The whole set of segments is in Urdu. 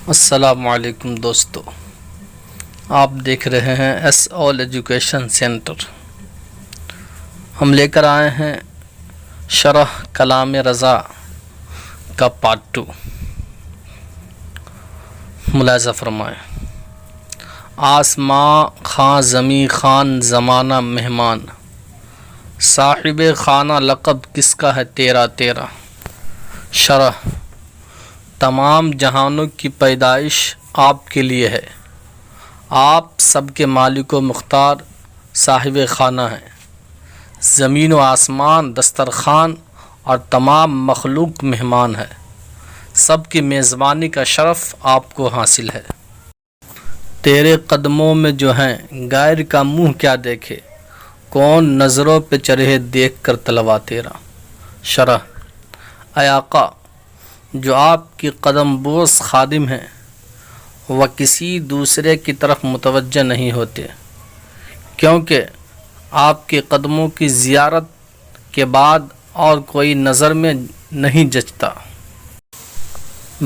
السلام علیکم دوستو، آپ دیکھ رہے ہیں ایس اول ایجوکیشن سینٹر۔ ہم لے کر آئے ہیں شرح کلام رضا کا پارٹ 2۔ ملاحظہ فرمائیں۔ آسماں خاں زمیں خان زمانہ مہمان، صاحب خانہ لقب کس کا ہے تیرا تیرا۔ شرح: تمام جہانوں کی پیدائش آپ کے لیے ہے، آپ سب کے مالک و مختار صاحب خانہ ہیں۔ زمین و آسمان دسترخوان اور تمام مخلوق مہمان ہے، سب کی میزبانی کا شرف آپ کو حاصل ہے۔ تیرے قدموں میں جو ہیں غیر کا منہ کیا دیکھے، کون نظروں پہ چڑھے دیکھ کر تلوا تیرا۔ شرح: اے آقا، جو آپ کی قدم بوس خادم ہیں وہ کسی دوسرے کی طرف متوجہ نہیں ہوتے، کیونکہ آپ کے قدموں کی زیارت کے بعد اور کوئی نظر میں نہیں جچتا۔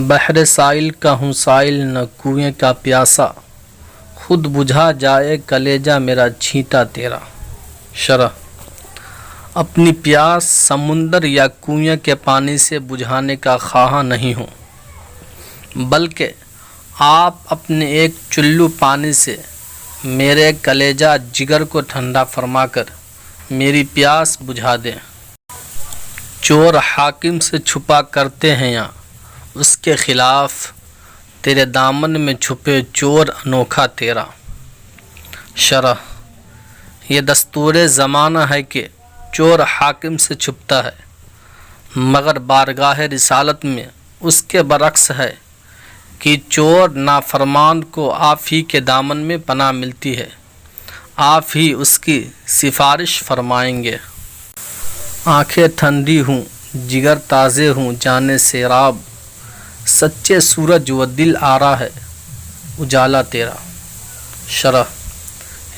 بحر سائل کا ہوں سائل نہ کنویں کا پیاسا، خود بجھا جائے کلیجہ میرا چھینٹا تیرا۔ شرح: اپنی پیاس سمندر یا کنویں کے پانی سے بجھانے کا خواہاں نہیں ہوں، بلکہ آپ اپنے ایک چلو پانی سے میرے کلیجہ جگر کو ٹھنڈا فرما کر میری پیاس بجھا دیں۔ چور حاکم سے چھپا کرتے ہیں یا اس کے خلاف، تیرے دامن میں چھپے چور انوکھا تیرا۔ شرح: یہ دستور زمانہ ہے کہ چور حاکم سے چھپتا ہے، مگر بارگاہ رسالت میں اس کے برعکس ہے کہ چور نافرمان کو آپ ہی کے دامن میں پناہ ملتی ہے، آپ ہی اس کی سفارش فرمائیں گے۔ آنکھیں ٹھنڈی ہوں جگر تازے ہوں جانے سیراب، سچے سورج و دل آرا ہے اجالا تیرا۔ شرح: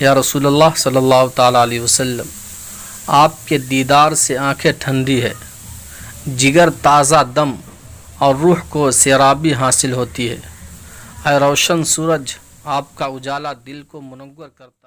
یا رسول اللہ صلی اللہ تعالیٰ علیہ وسلم، آپ کے دیدار سے آنکھیں ٹھنڈی ہے، جگر تازہ دم اور روح کو سیرابی حاصل ہوتی ہے۔ اے روشن سورج، آپ کا اجالا دل کو منور کرتا ہے۔